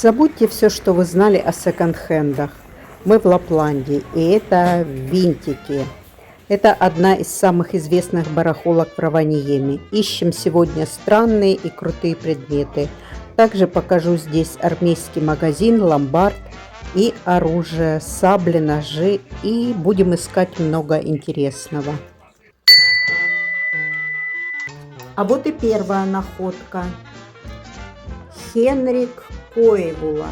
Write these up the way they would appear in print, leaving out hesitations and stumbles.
Забудьте все, что вы знали о секонд-хендах. Мы в Лапландии, и это винтики. Это одна из самых известных барахолок в Раваньеме. Ищем сегодня странные и крутые предметы. Также покажу здесь армейский магазин, ломбард и оружие, сабли, ножи. И будем искать много интересного. А вот и первая находка. Хенрик Коевула.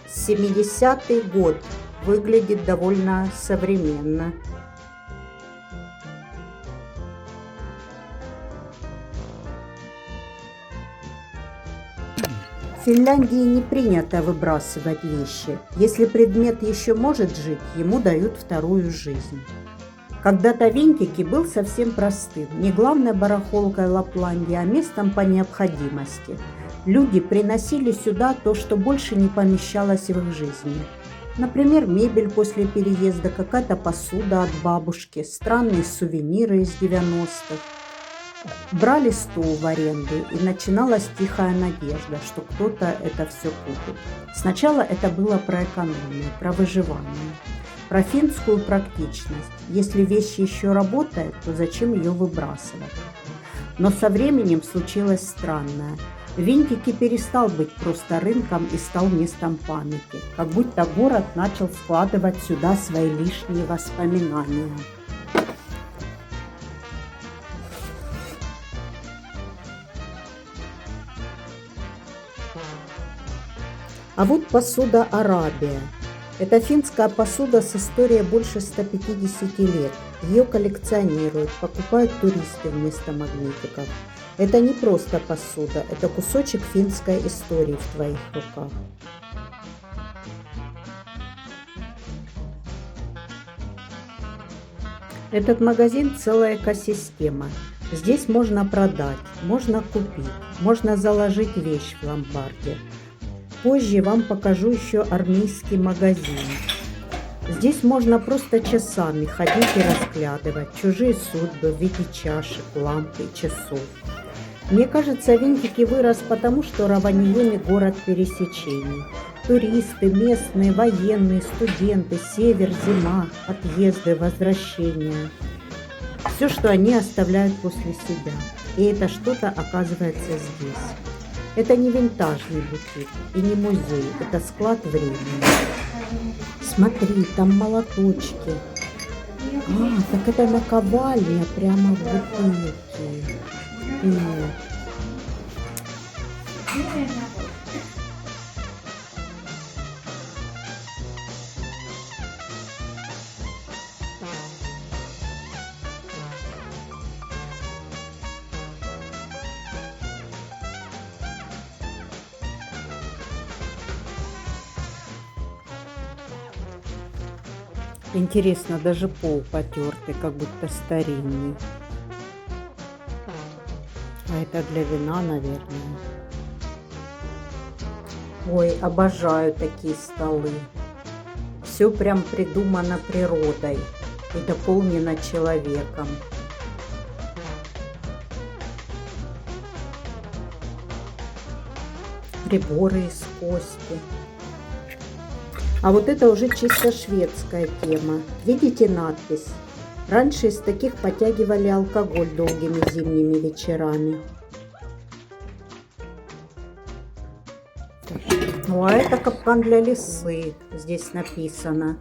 70-й год. Выглядит довольно современно. В Финляндии не принято выбрасывать вещи. Если предмет еще может жить, ему дают вторую жизнь. Когда-то винтики был совсем простым, не главной барахолкой Лапландии, а местом по необходимости. Люди приносили сюда то, что больше не помещалось в их жизни. Например, мебель после переезда, какая-то посуда от бабушки, странные сувениры из 90-х. Брали стул в аренду, и начиналась тихая надежда, что кто-то это все купит. Сначала это было про экономию, про выживание, про финскую практичность. Если вещь еще работает, то зачем ее выбрасывать? Но со временем случилось странное. Винтики перестал быть просто рынком и стал местом памяти, как будто город начал складывать сюда свои лишние воспоминания. А вот посуда «Арабия». Это финская посуда с историей больше 150 лет. Ее коллекционируют, покупают туристы вместо магнитиков. Это не просто посуда, это кусочек финской истории в твоих руках. Этот магазин целая экосистема. Здесь можно продать, можно купить, можно заложить вещь в ломбарде. Позже вам покажу еще армейский магазин. Здесь можно просто часами ходить и разглядывать чужие судьбы в виде чашек, ламп и часов. Мне кажется, винтики вырос потому, что Раваньеме город пересечений. Туристы, местные, военные, студенты, север, зима, отъезды, возвращения. Все, что они оставляют после себя. И это что-то оказывается здесь. Это не винтажный бутик и не музей, это склад времени. Смотри, там молоточки. Так это наковальня прямо в бутылке. Интересно, даже пол потертый, как будто старинный. А это для вина, наверное. Ой, обожаю такие столы. Все прям придумано природой и дополнено человеком. Приборы из кости. А вот это уже чисто шведская тема. Видите надпись? Раньше из таких подтягивали алкоголь долгими зимними вечерами. Ну а это капкан для лисы. Здесь написано.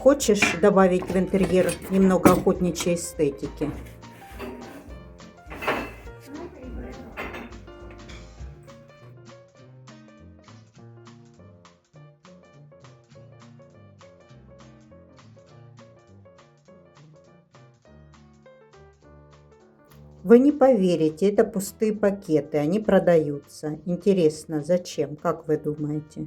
Хочешь добавить в интерьер немного охотничьей эстетики? Вы не поверите, это пустые пакеты, они продаются. Интересно, зачем, как вы думаете?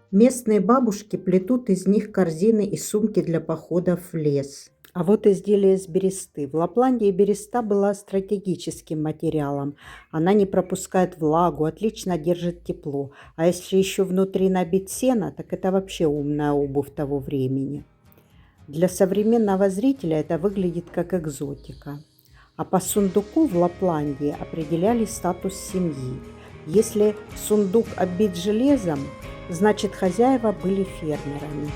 Местные бабушки плетут из них корзины и сумки для походов в лес. А вот изделие из бересты. В Лапландии береста была стратегическим материалом. Она не пропускает влагу, отлично держит тепло. А если еще внутри набить сено, так это вообще умная обувь того времени. Для современного зрителя это выглядит как экзотика. А по сундуку в Лапландии определяли статус семьи. Если сундук оббит железом, Значит, хозяева были фермерами.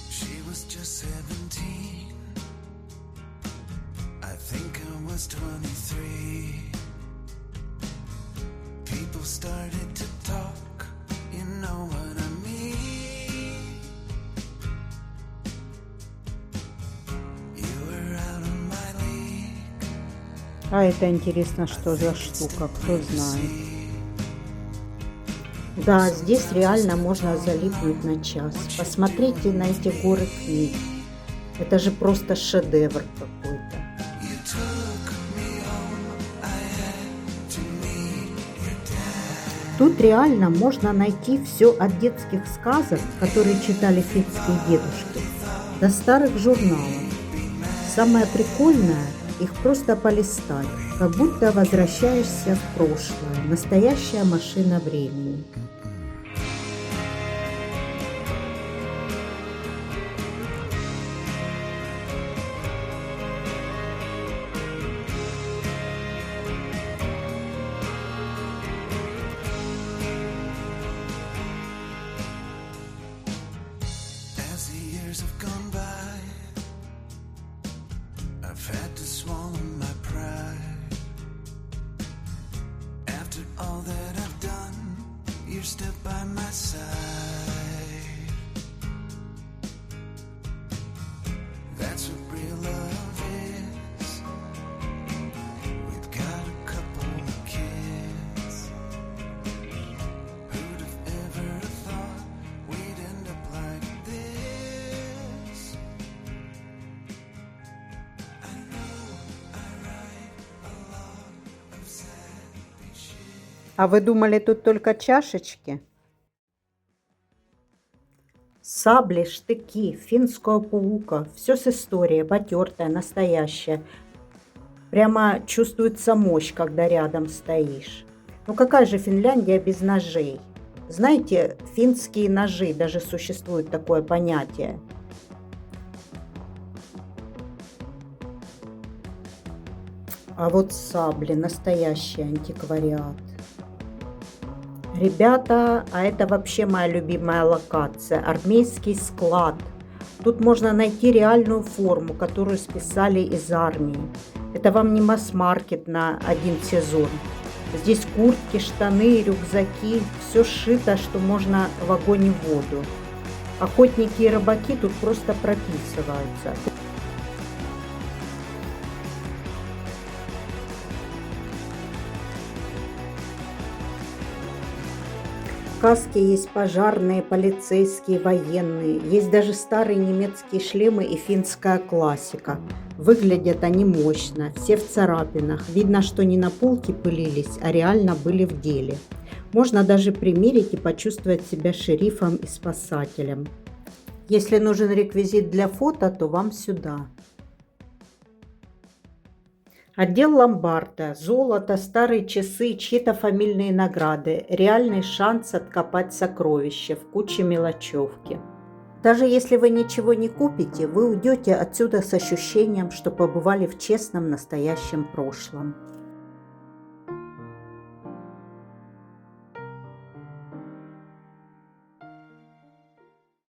She was just 17. I think I was 23. People started to talk, you know what I mean. You were out of my league. А это интересно, что за штука, кто знает. Да, здесь реально можно залипнуть на час. Посмотрите на эти горы книг. Это же просто шедевр какой-то. You took me home, I had to meet your dad. Тут реально можно найти все от детских сказок, которые читали финские дедушки, до старых журналов. Самое прикольное – их просто полистать, как будто возвращаешься в прошлое. Настоящая машина времени. As the years have gone by, I've had to swallow my pride. After all that I've done, you're still by my side. That's what real love is. We've got a couple of kids. Who'd have ever thought we'd end up like this? I know I write a lot of sad shit. А вы думали, тут только чашечки? Сабли, штыки, финского паука. Все с историей, потертое, настоящее. Прямо чувствуется мощь, когда рядом стоишь. Ну какая же Финляндия без ножей? Знаете, финские ножи, даже существует такое понятие. А вот сабли, настоящий антиквариат. Ребята, а это вообще моя любимая локация. Армейский склад. Тут можно найти реальную форму, которую списали из армии. Это вам не масс-маркет на один сезон. Здесь куртки, штаны, рюкзаки. Все сшито, что можно в огонь и в воду. Охотники и рыбаки тут просто прописываются. Каски есть пожарные, полицейские, военные. Есть даже старые немецкие шлемы и финская классика. Выглядят они мощно, все в царапинах. Видно, что не на полке пылились, а реально были в деле. Можно даже примерить и почувствовать себя шерифом и спасателем. Если нужен реквизит для фото, то вам сюда. Отдел ломбарда, золото, старые часы, чьи-то фамильные награды, реальный шанс откопать сокровища в куче мелочевки. Даже если вы ничего не купите, вы уйдете отсюда с ощущением, что побывали в честном настоящем прошлом.